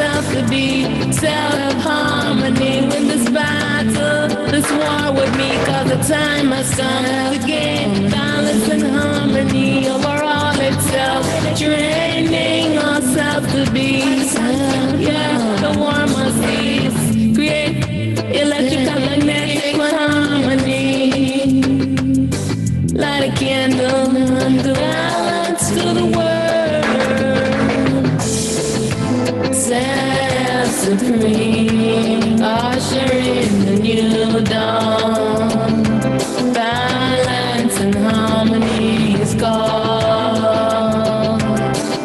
myself to be self-harmony. Win this battle, this war with me, cause the time has come to gain balance and harmony overall itself. Training ourselves to be, the war must cease. Create electrical magnetic harmony. Light a candle to balance to the world. Self-supreme, ushering the new dawn. Balance and harmony is called.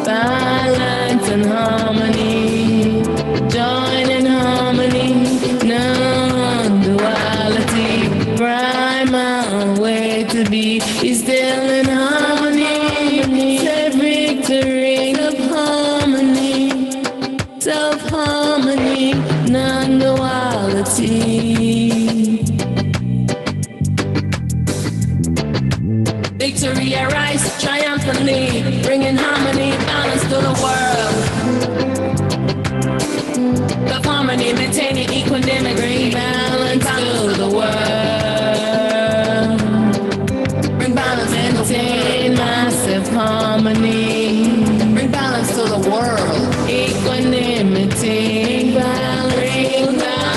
Balance and harmony, join in harmony, non-duality. Primal way to be still in harmony. Say victory of harmony, self-harmony, non-duality. Victory arise triumphantly, bringing harmony, balance to the world. Love harmony, maintaining equanimity, balance to the world. Bring balance, maintain massive harmony. Bring balance to the world. Equanimity, balance, bring balance.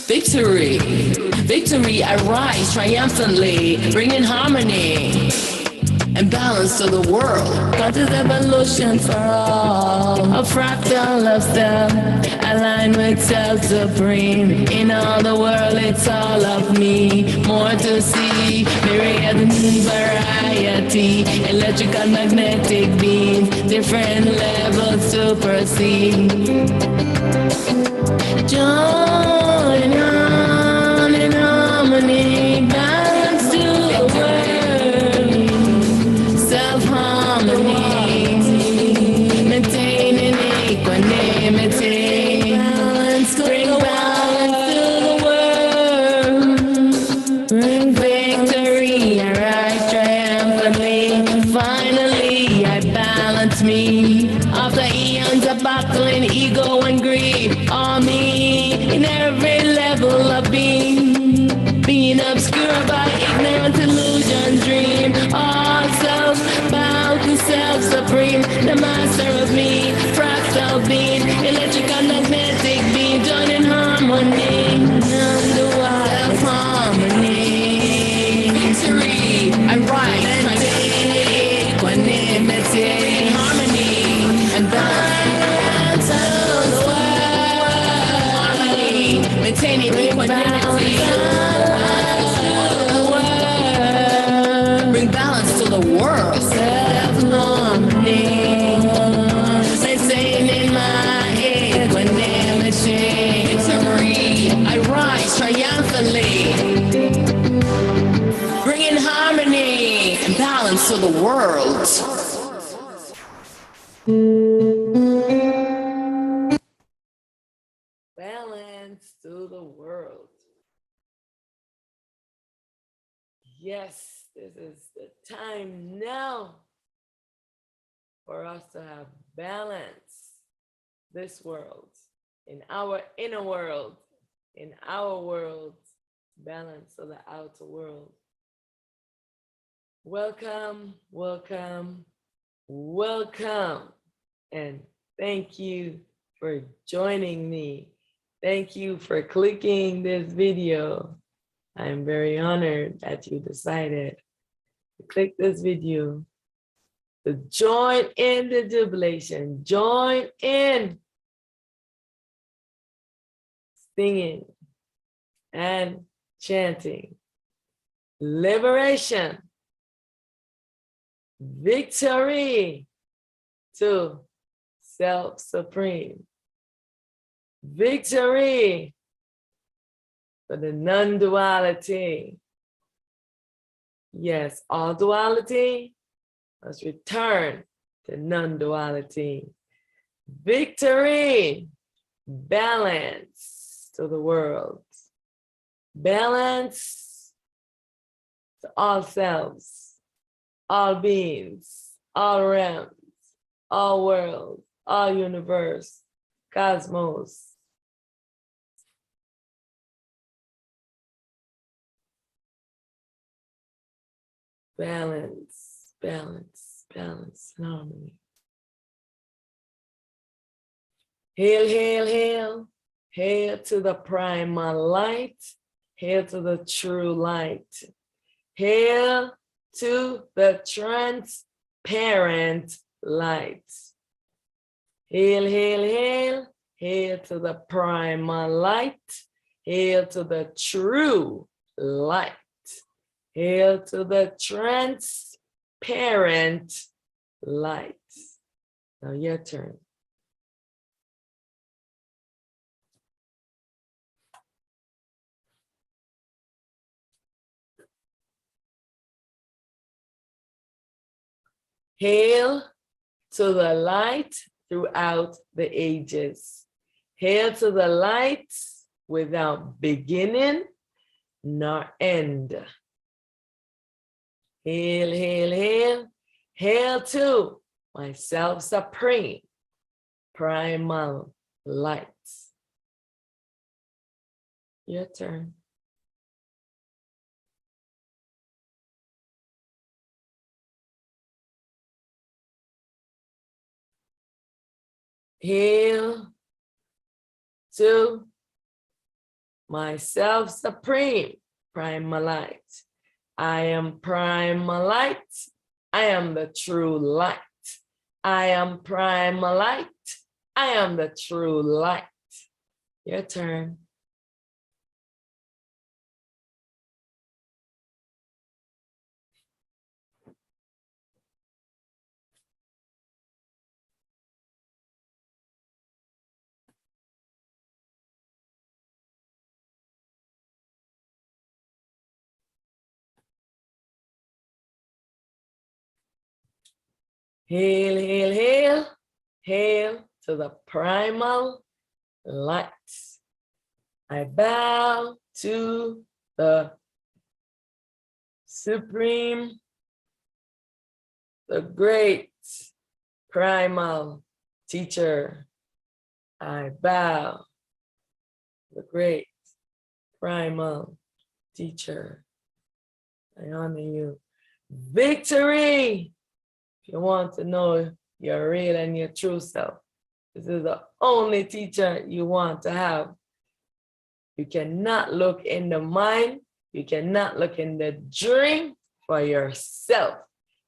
Victory, victory arise triumphantly, bringing harmony and balance to the world. Conscious evolution for all, a fractal of self, aligned with self-supreme. In all the world, it's all of me. More to see, myriad variety, electrical magnetic beams, different levels to proceed. Join on in harmony, balance to the world. Self-harmony, maintaining equanimity, balance, bring balance to the world. Bring victory, arise triumphantly. Finally, I balance me. After eons of battling ego and greed, all me in every level of being obscured by ignorant illusion dream. All self bow to self-supreme, the master of me, fractal being, electrical magnetic being, join in harmony, non-dual self-harmony. Victory, I rise, equanimity, harmony, and balance of the world. Harmony, maintaining equanimity, bring balance to the world. Self-harmony, maintaining my equanimity. Victory, I rise triumphantly, bringing harmony and balance to the world. Balance to the world. Yes, this is the time now for us to have balance. This world, in our inner world, in our world, balance of the outer world. Welcome, welcome, welcome, and thank you for joining me. Thank you for clicking this video. I'm very honored that you decided to click this video, to join in the jubilation, join in singing and chanting. Liberation, victory to self-supreme, victory for the non-duality. Yes, all duality must return to non-duality. Victory, balance to the world. Balance to all selves, all beings, all realms, all worlds, all universe, cosmos. Balance, balance, balance, and harmony. Hail, hail, hail, hail to the primal light, hail to the true light, hail to the transparent light. Hail, hail, hail, hail to the primal light, hail to the true light, hail to the transparent light. Now your turn. Hail to the light throughout the ages. Hail to the light without beginning nor end. Hail, hail, hail, hail to myself supreme, primal light. Your turn. Hail to myself supreme, primal light. I am primal light. I am the true light. I am primal light. I am the true light. Your turn. Hail, hail, hail, hail to the primal light. I bow to the supreme, the great primal teacher. I bow to the great primal teacher. I honor you. Victory! If you want to know your real and your true self, this is the only teacher you want to have. You cannot look in the mind, you cannot look in the dream for yourself.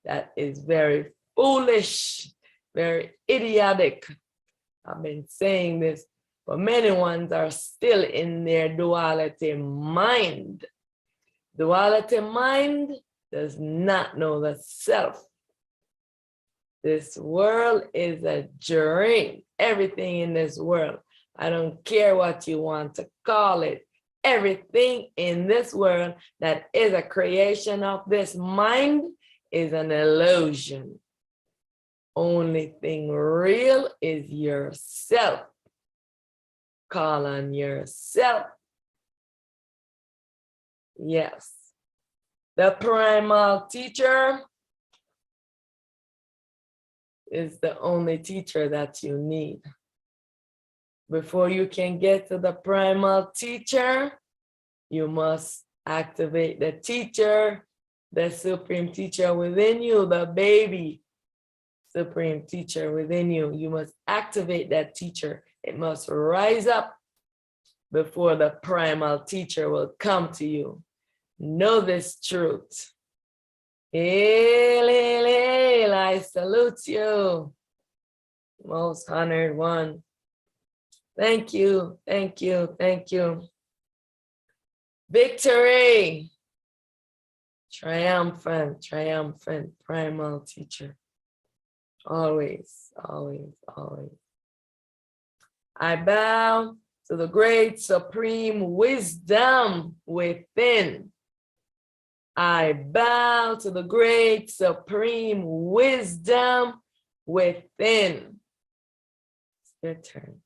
That is very foolish, very idiotic. I've been saying this, but many ones are still in their duality mind. Duality mind does not know the self. This world is a dream. Everything in this world, I don't care what you want to call it. Everything in this world that is a creation of this mind is an illusion. Only thing real is yourself. Call on yourself. Yes. The primal teacher is the only teacher that you need. Before you can get to the primal teacher, you must activate the teacher, the supreme teacher within you, the baby supreme teacher within you. You must activate that teacher. It must rise up before the primal teacher will come to you. Know this truth. Hail, hail, hail, I salute you, most honored one. Thank you, thank you, thank you. Victory, triumphant, triumphant, primal teacher. Always, always, always. I bow to the great supreme wisdom within. I bow to the great supreme wisdom within. It's your turn.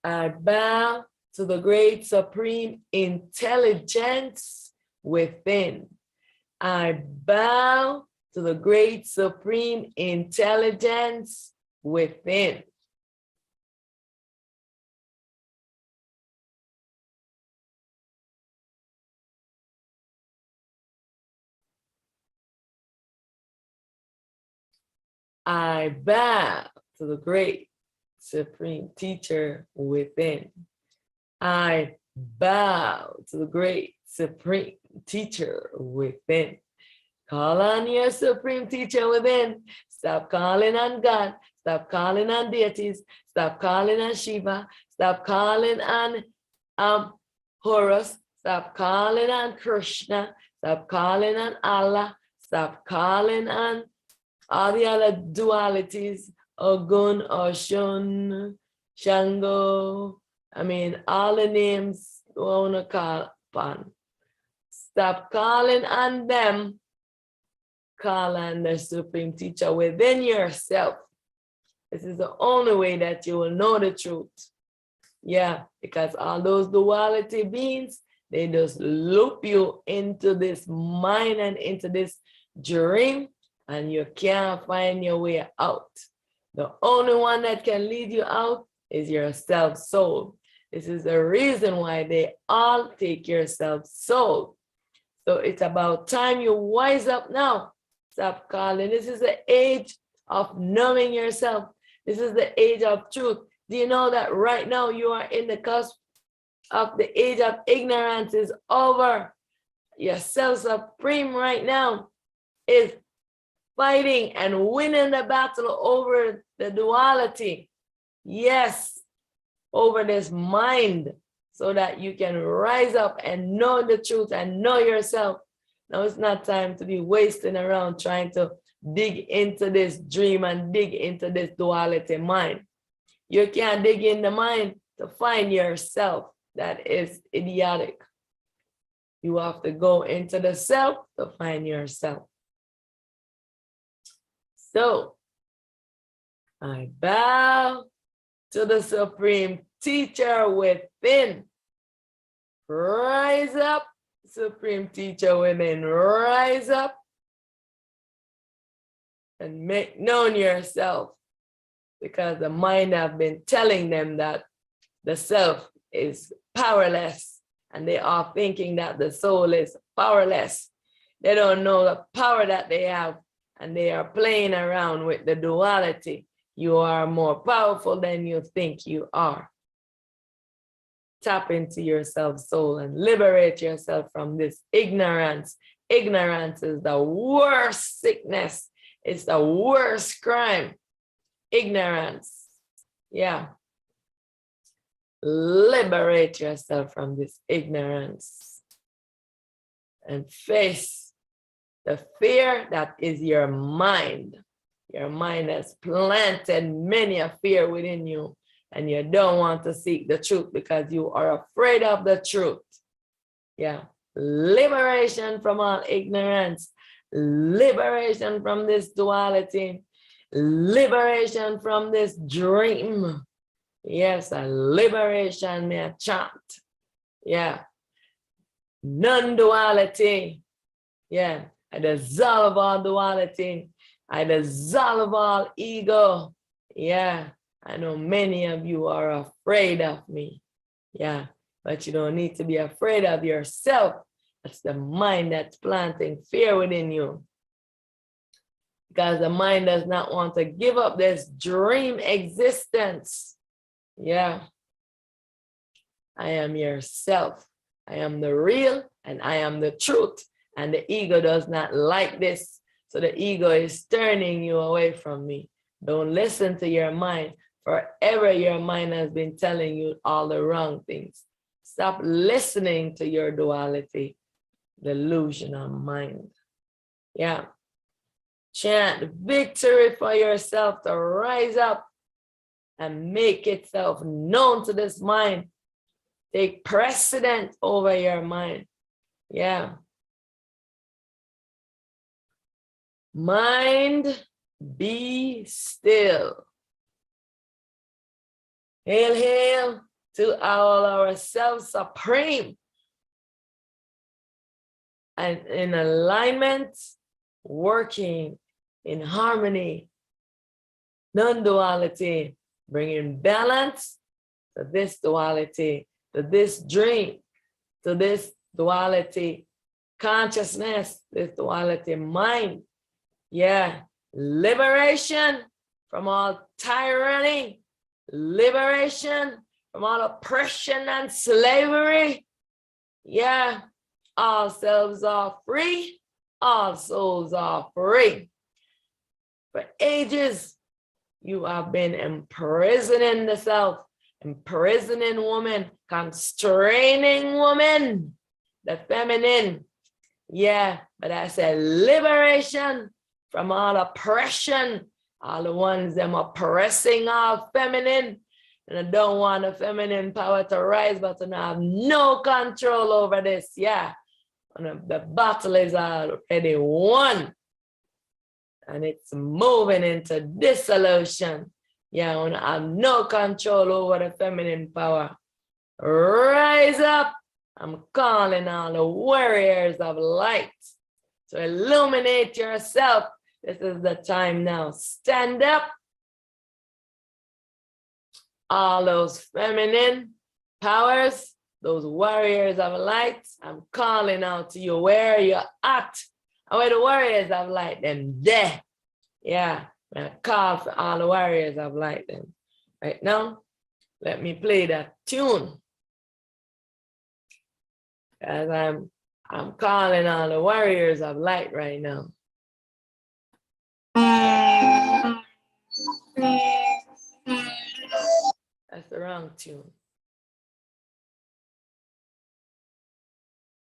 I bow to the great supreme intelligence within. I bow to the great supreme intelligence within. I bow to the great supreme teacher within. I bow to the great supreme teacher within. Call on your supreme teacher within. Stop calling on God. Stop calling on deities. Stop calling on Shiva. Stop calling on Horus. Stop calling on Krishna. Stop calling on Allah. Stop calling on all the other dualities, Ogun, Oshun, Shango. I mean, all the names you want to call upon. Stop calling on them. Call on the supreme teacher within yourself. This is the only way that you will know the truth. Yeah, because all those duality beings, they just loop you into this mind and into this dream, and you can't find your way out. The only one that can lead you out is your self soul. This is the reason why they all take your self soul. So it's about time you wise up now. Stop calling. This is the age of knowing yourself. This is the age of truth. Do you know that right now you are in the cusp of the age of ignorance is over? Your self supreme right now is fighting and winning the battle over the duality. Yes, over this mind, so that you can rise up and know the truth and know yourself. Now it's not time to be wasting around trying to dig into this dream and dig into this duality mind. You can't dig in the mind to find yourself. That is idiotic. You have to go into the self to find yourself. So I bow to the supreme teacher within. Rise up, supreme teacher within. Rise up and make known yourself, because the mind have been telling them that the self is powerless, and they are thinking that the soul is powerless. They don't know the power that they have, and they are playing around with the duality. You are more powerful than you think you are. Tap into yourself, soul, and liberate yourself from this ignorance. Ignorance is the worst sickness. It's the worst crime. Ignorance. Yeah. Liberate yourself from this ignorance and face the fear that is your mind. Your mind has planted many a fear within you, and you don't want to seek the truth because you are afraid of the truth. Yeah. Liberation from all ignorance. Liberation from this duality. Liberation from this dream. Yes, a liberation may I chant. Yeah. Non-duality. Yeah. I dissolve all duality. I dissolve all ego. Yeah. I know many of you are afraid of me. Yeah. But you don't need to be afraid of yourself. That's the mind that's planting fear within you. Because the mind does not want to give up this dream existence. Yeah. I am yourself. I am the real and I am the truth. And the ego does not like this. So the ego is turning you away from me. Don't listen to your mind. Forever your mind has been telling you all the wrong things. Stop listening to your duality, delusional mind. Yeah. Chant victory for yourself to rise up and make itself known to this mind. Take precedent over your mind. Yeah. Mind, be still. Hail, hail, to all ourselves supreme and in alignment, working in harmony, non-duality, bringing balance to this duality, to this dream, to this duality consciousness, this duality mind. Yeah, liberation from all tyranny, liberation from all oppression and slavery. Yeah, all selves are free, all souls are free. For ages, you have been imprisoning the self, imprisoning woman, constraining woman, the feminine. Yeah, but I said liberation from all oppression, all the ones them oppressing our feminine. And I don't want the feminine power to rise, but I have no control over this. Yeah, and the battle is already won. And it's moving into dissolution. Yeah, and I have no control over the feminine power. Rise up. I'm calling all the warriors of light to illuminate yourself. This is the time now. Stand up. All those feminine powers, those warriors of light, I'm calling out to you. Where you're at. And where the warriors of light, them there. Yeah, I call for all the warriors of light them. Right now, let me play that tune. As I'm calling all the warriors of light right now. That's the wrong tune.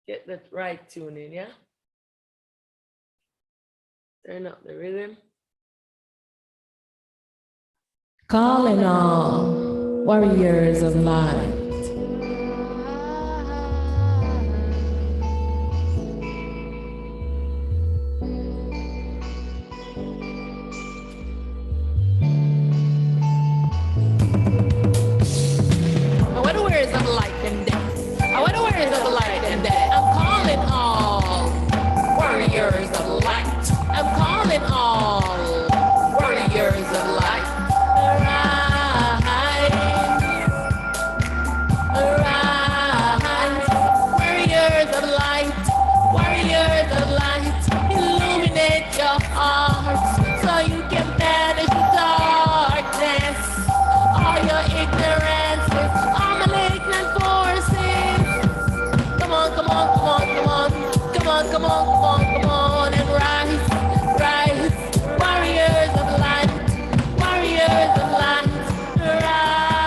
Get the right tune in, yeah? Turn up the rhythm. Calling all warriors of light. Come on, and rise, rise, warriors of light, rise.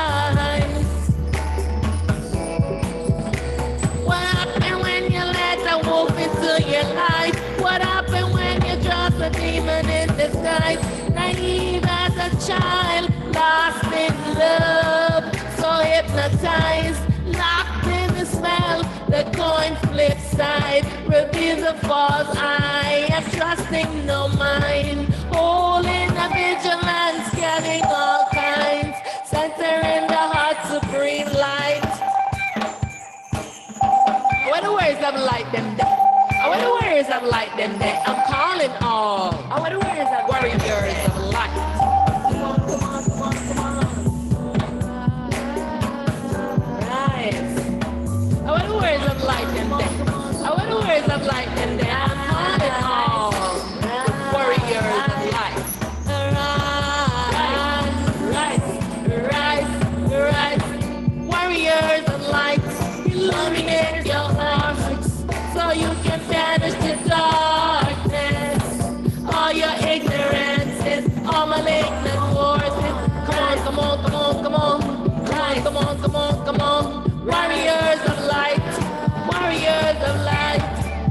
What happened when you let the wolf into your life? What happened when you trust a demon in disguise? Naive as a child, lost in love, so hypnotized, locked in the spell. The coin flip side reveals the false eye. I'm trusting no mind, holding a vigilance, scanning all kinds, centering the heart supreme light. Where the words of light them there? Where the words of light them there? I'm calling all. Where the words of warriors of light? Come on. Rise. Where the words of light them there? Where the words of light them there? I'm calling all the warriors of light. Rise. Warriors of light, illuminate your hearts so you can banish the darkness. All your ignorances, all malignant forces. Come on. Warriors of light,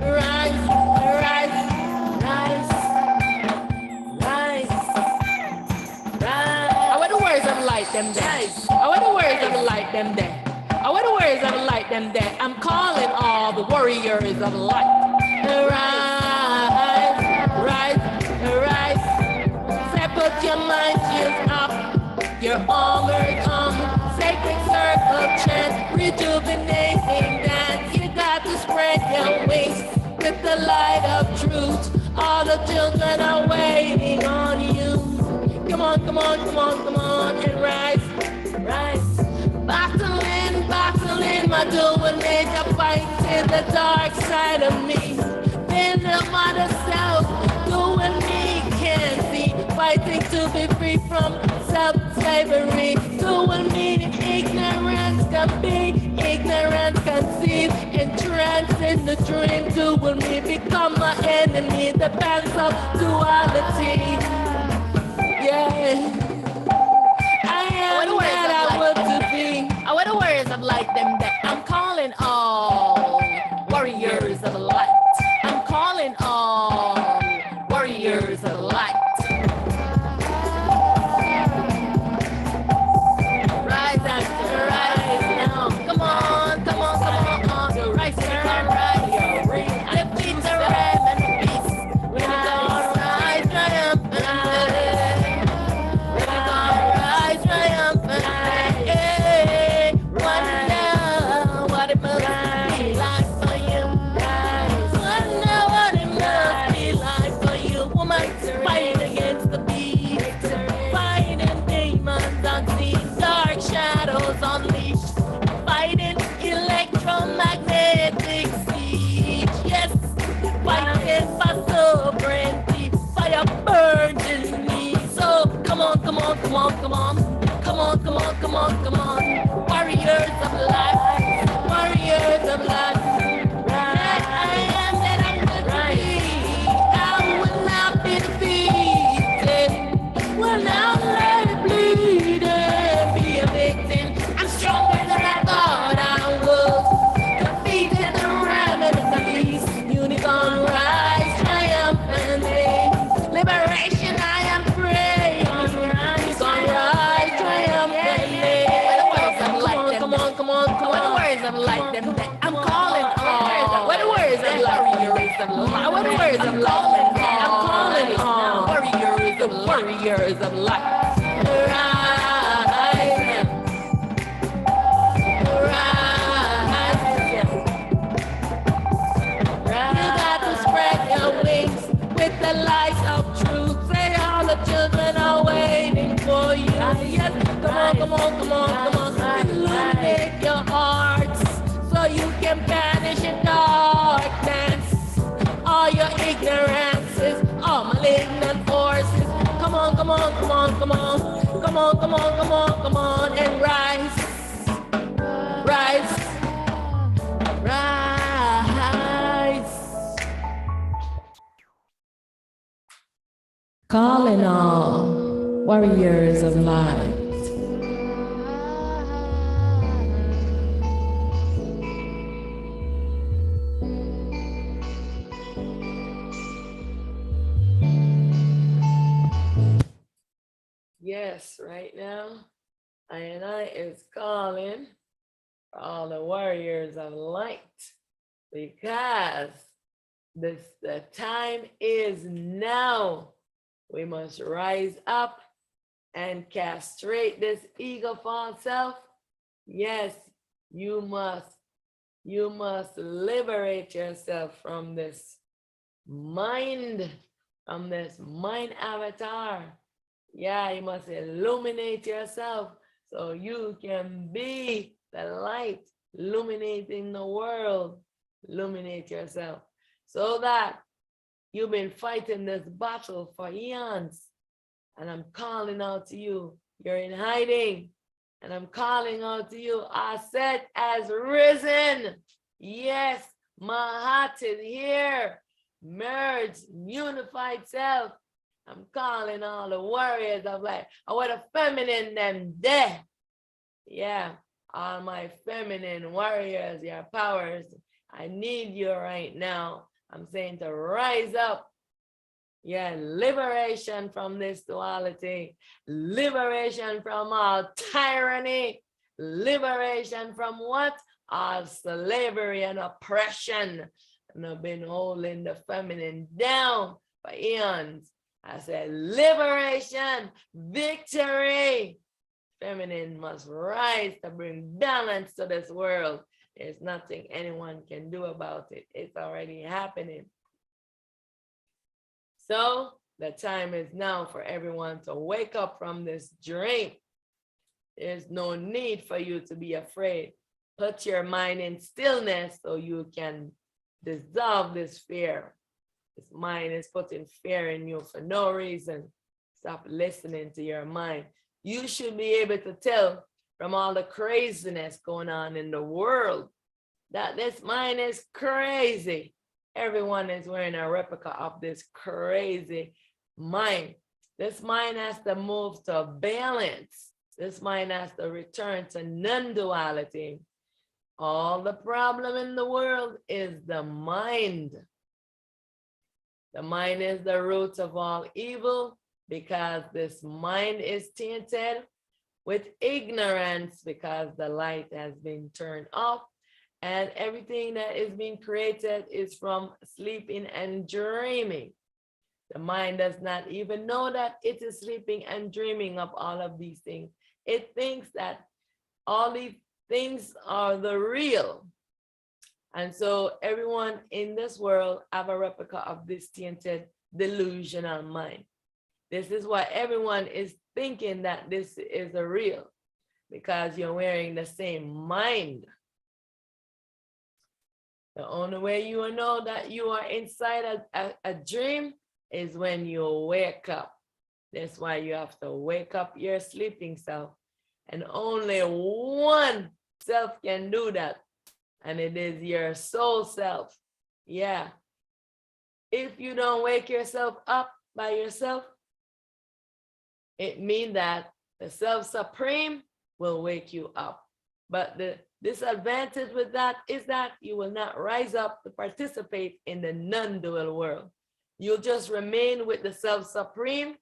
rise. Where the words of light them there? Where the words of light them there? Where the words of light them there? I'm calling all the warriors of light. Rise. Say put your mind shields up, your armor on, sacred circle. the light of truth. All the children are waiting on you. Come on, come on, come on, come on, and rise, rise. Battling, battling, my dual nature fighting the dark side of me. Being the mother self, doing me can't see. Fighting to be free from self-slavery. Doing me ignorance can be, ignorance conceive. Entranced in the dream, doing me become my enemy. The balance of duality. Yeah. I am that I want to be. What the words of light them that I'm calling all warriors of light. I'm calling all warriors of light. Rise after rise now. Come on, come on, come on. The rise and rise. Defeat the ram and the beast. We're gonna rise triumphantly. We're gonna rise triumphantly. Wonder what it must be like for you. Wonder what it must be like for you. Woman, fight against the beast. Fighting demons unseen. Dark shadows unleashed. Fighting electromagnetic siege. Yes, fighting for sovereignty. Fire burns in me. So come on, come on, come on, come on. Come on, come on, come on, come on. Warriors of life. Warriors of life. That I am, that I'm good to be. I will not be defeated. Will not let it bleed and be a victim. I'm stronger than I thought I was. Defeated the ram and the beast. Unicorn rise triumphantly. Liberation, I am free. Unicorn rise triumphantly. Come on, come on, come on. What the words of light them that I'm calling all. What the words of light? What the words of light? I'm calling all warriors of light. Rise, rise. You got to spread your wings with the light of truth. Say all the children are waiting for you. Yes, come on, come on, come on, come on. Illuminate your hearts so you can banish your darkness. All your ignorances, all malignant forces. Come on, come on, come on, come on. Come on, come on, come on, come on, and rise. Rise. Rise. Calling all warriors of light. Yes, right now, I is calling for all the warriors of light because the time is now. We must rise up and castrate this ego false self. Yes, you must liberate yourself from this mind avatar. Yeah, you must illuminate yourself so you can be the light illuminating the world. Illuminate yourself so that you've been fighting this battle for eons. And I'm calling out to you. You're in hiding. And I'm calling out to you. Auset has risen. Yes, Mahat is here. Merge, unified self. I'm calling all the warriors of life. I want the feminine them there. Yeah, all my feminine warriors, your powers. I need you right now. I'm saying to rise up. Yeah, liberation from this duality. Liberation from all tyranny. Liberation from what? All slavery and oppression. And I've been holding the feminine down for eons. I said, liberation, victory. Feminine must rise to bring balance to this world. There's nothing anyone can do about it. It's already happening. So the time is now for everyone to wake up from this dream. There's no need for you to be afraid. Put your mind in stillness so you can dissolve this fear. This mind is putting fear in you for no reason. Stop listening to your mind. You should be able to tell from all the craziness going on in the world that this mind is crazy. Everyone is wearing a replica of this crazy mind. This mind has to move to balance. This mind has to return to non-duality. All the problem in the world is the mind. The mind is the root of all evil because this mind is tainted with ignorance because the light has been turned off and everything that is being created is from sleeping and dreaming. The mind does not even know that it is sleeping and dreaming of all of these things. It thinks that all these things are the real. And so everyone in this world have a replica of this tainted delusional mind. This is why everyone is thinking that this is a real, because you're wearing the same mind. The only way you will know that you are inside a dream is when you wake up. That's why you have to wake up your sleeping self. And only one self can do that. And it is your soul self. Yeah. If you don't wake yourself up by yourself, it means that the self supreme will wake you up. But the disadvantage with that is that you will not rise up to participate in the non-dual world. You'll just remain with the self supreme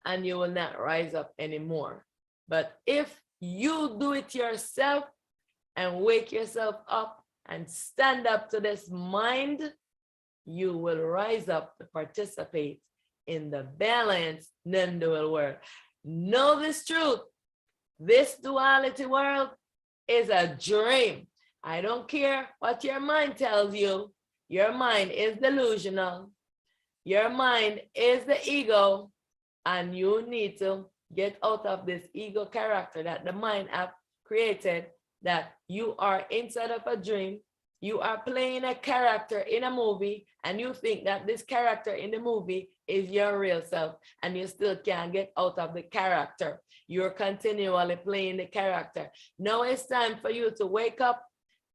and you will not rise up anymore. But if you do it yourself and wake yourself up and stand up to this mind, you will rise up to participate in the balanced non-dual world. Know this truth. This duality world is a dream. I don't care what your mind tells you. Your mind is delusional. Your mind is the ego, and you need to get out of this ego character that the mind have created, that you are inside of a dream. You are playing a character in a movie, and you think that this character in the movie is your real self, and you still can't get out of the character. You're continually playing the character. Now it's time for you to wake up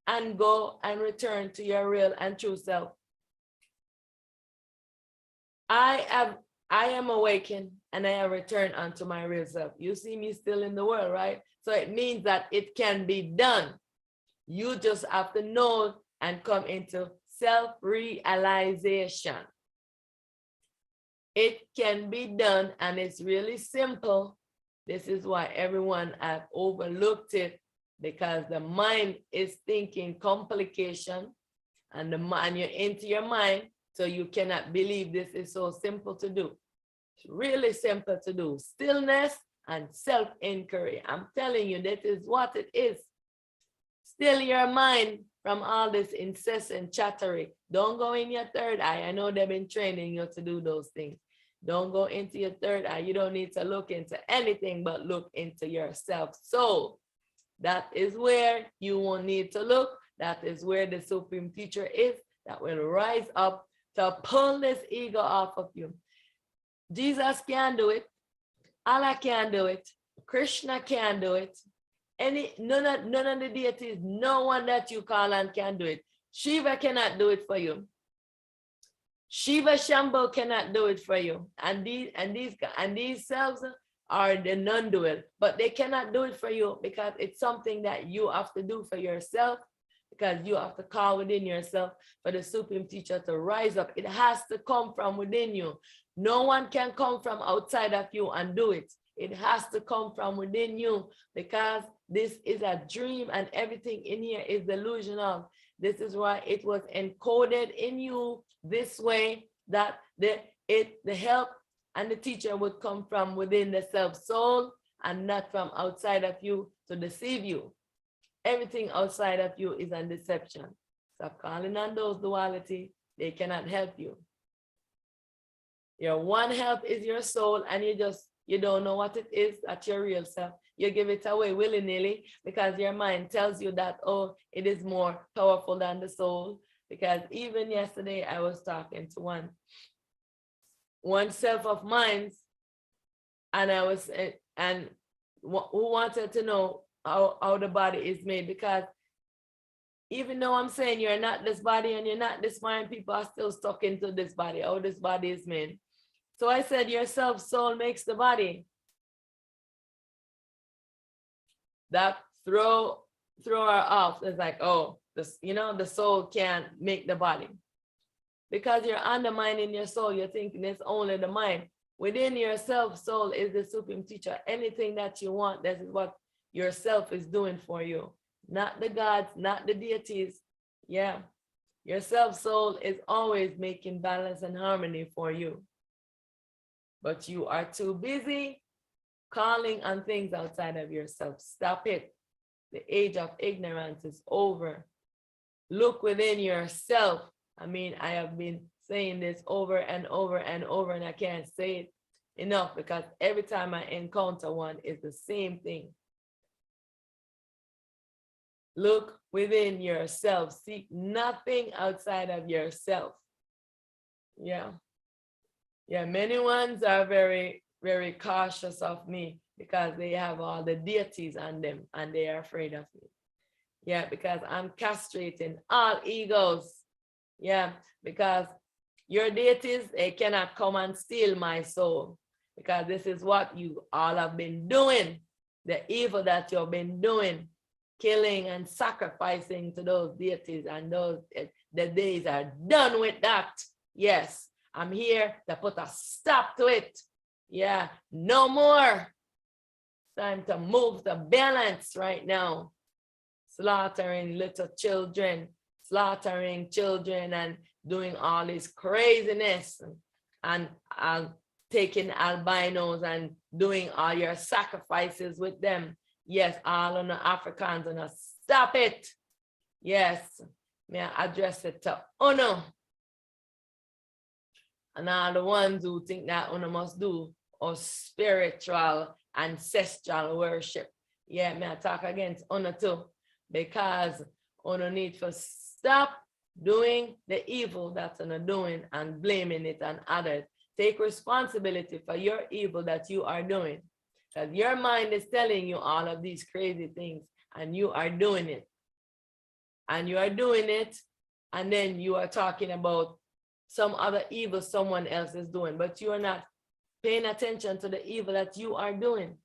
and go and return to your real and true self. I am awakened and I have returned unto my real self. You see me still in the world, right? So it means that it can be done. You just have to know and come into self-realization. It can be done, and it's really simple. This is why everyone has overlooked it, because the mind is thinking complication, and you're into your mind, so you cannot believe this is so simple to do. It's really simple to do. Stillness and self-inquiry. I'm telling you, that is what it is. Still your mind from all this incessant chattery. Don't go in your third eye. I know they've been training you to do those things. Don't go into your third eye. You don't need to look into anything but look into yourself. So that is where you won't need to look. That is where the Supreme Teacher is, that will rise up to pull this ego off of you. Jesus can do it. Allah can do it. Krishna can do it. None of the deities, no one that you call on can do it. Shiva cannot do it for you. Shiva Shambhu cannot do it for you. And these selves are the non-dual, but they cannot do it for you because it's something that you have to do for yourself, because you have to call within yourself for the Supreme Teacher to rise up. It has to come from within you. No one can come from outside of you and do it. It has to come from within you, because this is a dream and everything in here is delusional. This is why it was encoded in you this way, that the help and the teacher would come from within the self-soul and not from outside of you to deceive you. Everything outside of you is a deception. Stop calling on those duality. They cannot help you. Your one help is your soul, and you don't know what it is. That's your real self. You give it away willy-nilly because your mind tells you that, oh, it is more powerful than the soul. Because even yesterday I was talking to one self of mine, and who wanted to know how the body is made, because even though I'm saying you're not this body and you're not this mind, people are still stuck into this body, how this body is made. So I said, your self soul makes the body. That throw her off. It's like, oh, the soul can't make the body. Because you're undermining your soul, you're thinking it's only the mind. Within yourself, soul is the supreme teacher. Anything that you want, this is what yourself is doing for you. Not the gods, not the deities. Yeah. Your self soul is always making balance and harmony for you. But you are too busy calling on things outside of yourself. Stop it. The age of ignorance is over. Look within yourself. I mean, I have been saying this over and over and over, and I can't say it enough because every time I encounter one, it's the same thing. Look within yourself. Seek nothing outside of yourself. Yeah. Yeah, many ones are very, very cautious of me because they have all the deities on them and they are afraid of me. Yeah, because I'm castrating all egos. Yeah, because your deities, they cannot come and steal my soul, because this is what you all have been doing, the evil that you've been doing, killing and sacrificing to those deities, and the days are done with that. Yes, I'm here to put a stop to it. Yeah, no more. Time to move the balance right now. Slaughtering little children, slaughtering children, and doing all this craziness, and taking albinos and doing all your sacrifices with them. Yes, all on the Africans, and stop it. Yes, may I address it to Uno. And all the ones who think that Uno must do or spiritual ancestral worship. Yeah, may I talk against Uno too, because Uno need to stop doing the evil that's Uno doing and blaming it on others. Take responsibility for your evil that you are doing, because your mind is telling you all of these crazy things and you are doing it. And you are doing it, and then you are talking about some other evil someone else is doing, but you are not paying attention to the evil that you are doing.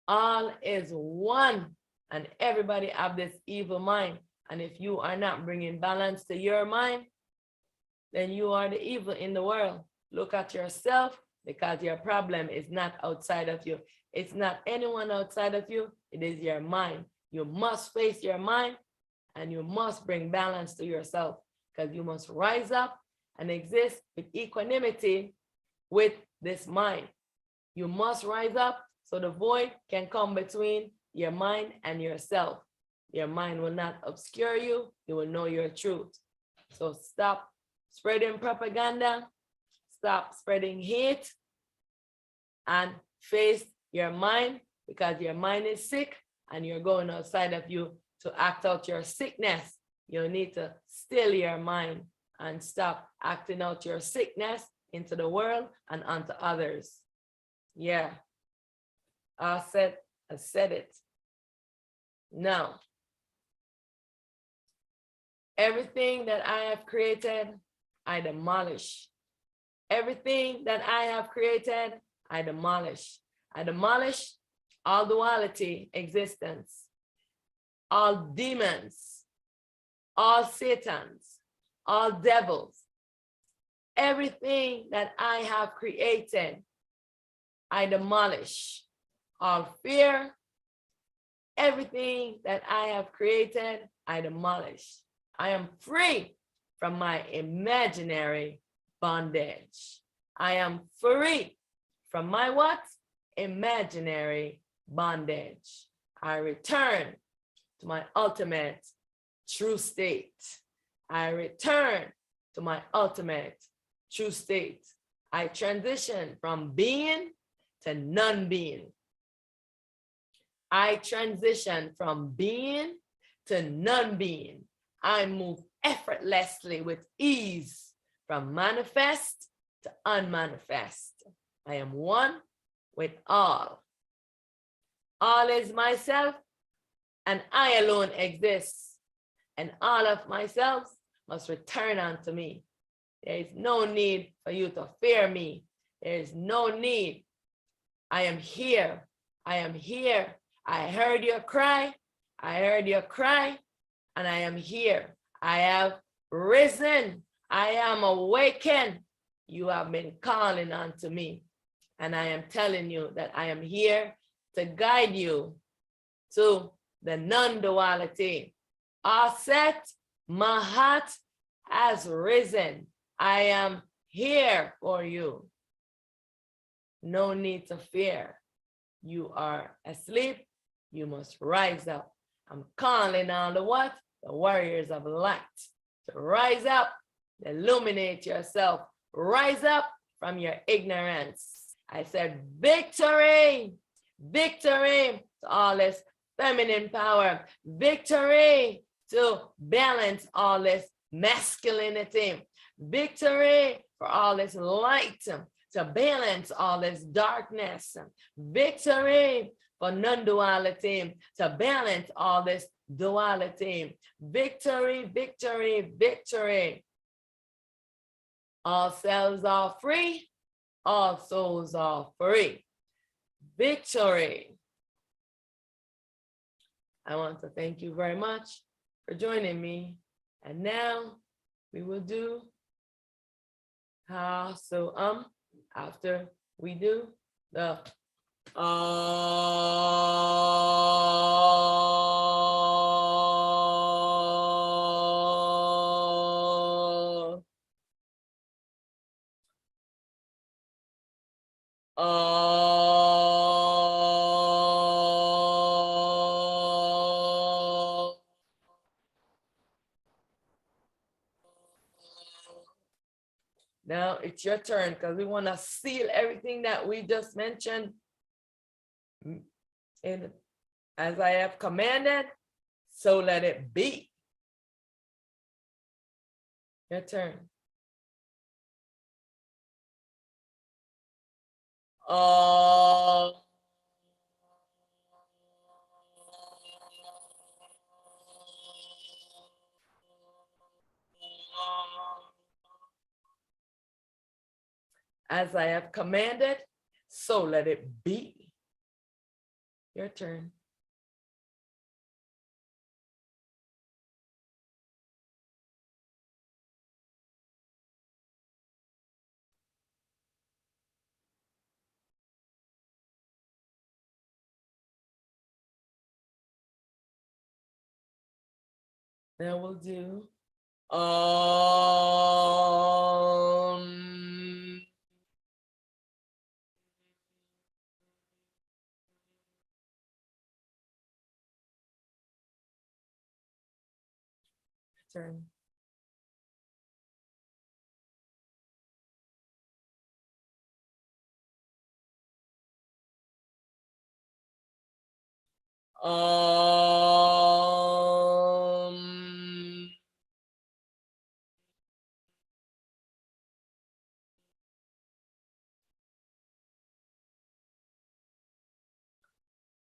All is one, and everybody have this evil mind. And if you are not bringing balance to your mind, then you are the evil in the world. Look at yourself, because your problem is not outside of you. It's not anyone outside of you. It is your mind. You must face your mind, and you must bring balance to yourself, because you must rise up and exist with equanimity with this mind. You must rise up so the void can come between your mind and yourself. Your mind will not obscure you. You will know your truth. So stop spreading propaganda, stop spreading hate, and face your mind, because your mind is sick and you're going outside of you to act out your sickness. You need to still your mind and stop acting out your sickness into the world and onto others. Yeah. Auset has said it. Now, everything that I have created, I demolish. Everything that I have created, I demolish. I demolish all duality existence, all demons, all Satans, all devils. Everything that I have created, I demolish. All fear, everything that I have created, I demolish. I am free from my imaginary bondage. I am free from my what? Imaginary bondage. I return to my ultimate true state. I return to my ultimate true state. I transition from being to non-being. I transition from being to non-being. I move effortlessly with ease from manifest to unmanifest. I am one with all. All is myself, and I alone exist. And all of myself must return unto me. There is no need for you to fear me. There is no need. I am here. I am here. I heard your cry. I heard your cry, and I am here. I have risen. I am awakened. You have been calling unto me, and I am telling you that I am here to guide you to the non-duality. Auset, my heart has risen. I am here for you. No need to fear. You are asleep. You must rise up. I'm calling on the what? The warriors of light to rise up, illuminate yourself. Rise up from your ignorance. I said victory, victory to all this feminine power, victory to balance all this masculinity, victory for all this light to balance all this darkness, victory for non-duality to balance all this duality, victory, victory, victory. All selves are free, all souls are free. Victory. I want to thank you very much for joining me. And now we will do after we do the Now it's your turn, because we want to seal everything that we just mentioned. And as I have commanded, so let it be. Your turn. As I have commanded, so let it be. Your turn. Now we'll do turn.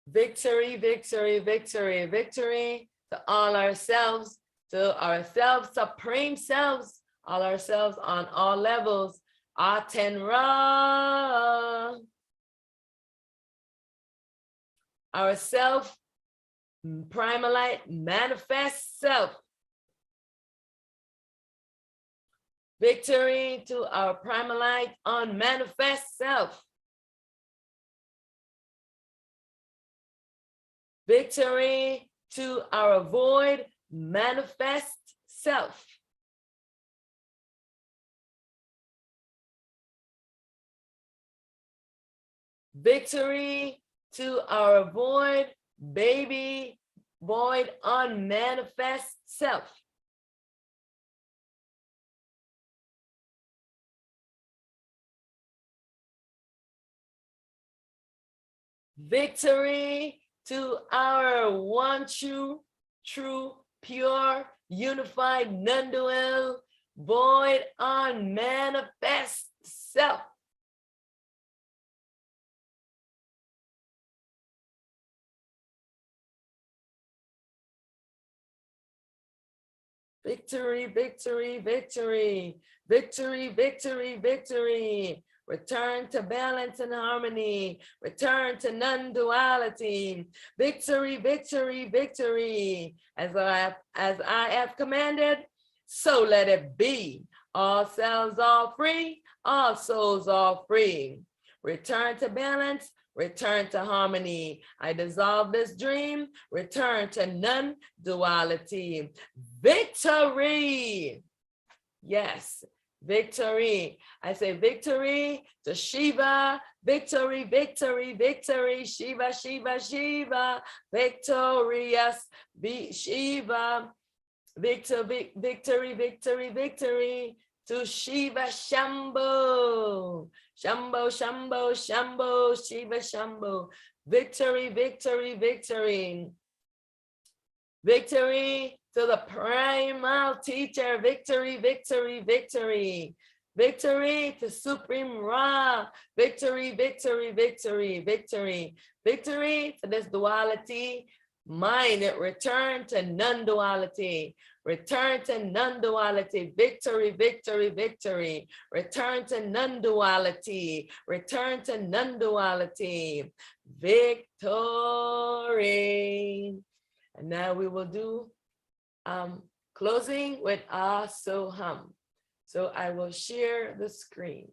Victory, victory, victory, victory to all ourselves, supreme selves, all ourselves on all levels. Aten Ra. Our self, primalite, manifest self. Victory to our primalite, unmanifest self. Victory to our void, manifest self. Victory to our void, baby, void, unmanifest self. Victory to our one true, pure, unified, non-dual, void, unmanifest self. Victory, victory, victory, victory, victory, victory. Return to balance and harmony. Return to non-duality. Victory, victory, victory. As I have commanded, so let it be. All selves all free, all souls all free. Return to balance, return to harmony. I dissolve this dream, return to non-duality. Victory. Yes, victory. I say victory to Shiva, victory, victory, victory, Shiva, Shiva, Shiva, victorious, Shiva, victory, victory, victory, victory to Shiva, Shambho, Shambho, Shambho, Shambho, Shiva, Shambho, victory, victory, victory. Victory to the primal teacher. Victory, victory, victory. Victory to Supreme Ra. Victory, victory, victory, victory. Victory to this duality mind. Return to non-duality. Return to non-duality. Victory, victory, victory. Return to non-duality. Return to non-duality. Victory. And now we will do closing with Soham. So I will share the screen.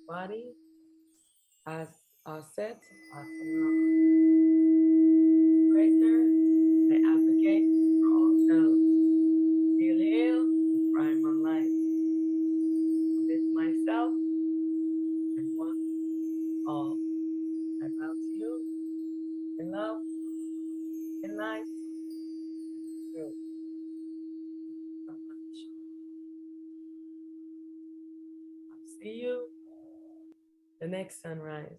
body as Auset, Aten, Liberator. I advocate for all selves. Heal, heal, the primal life. This myself and one all. I bow to you in love, in life, and truth. So much. I'll see you the next sunrise.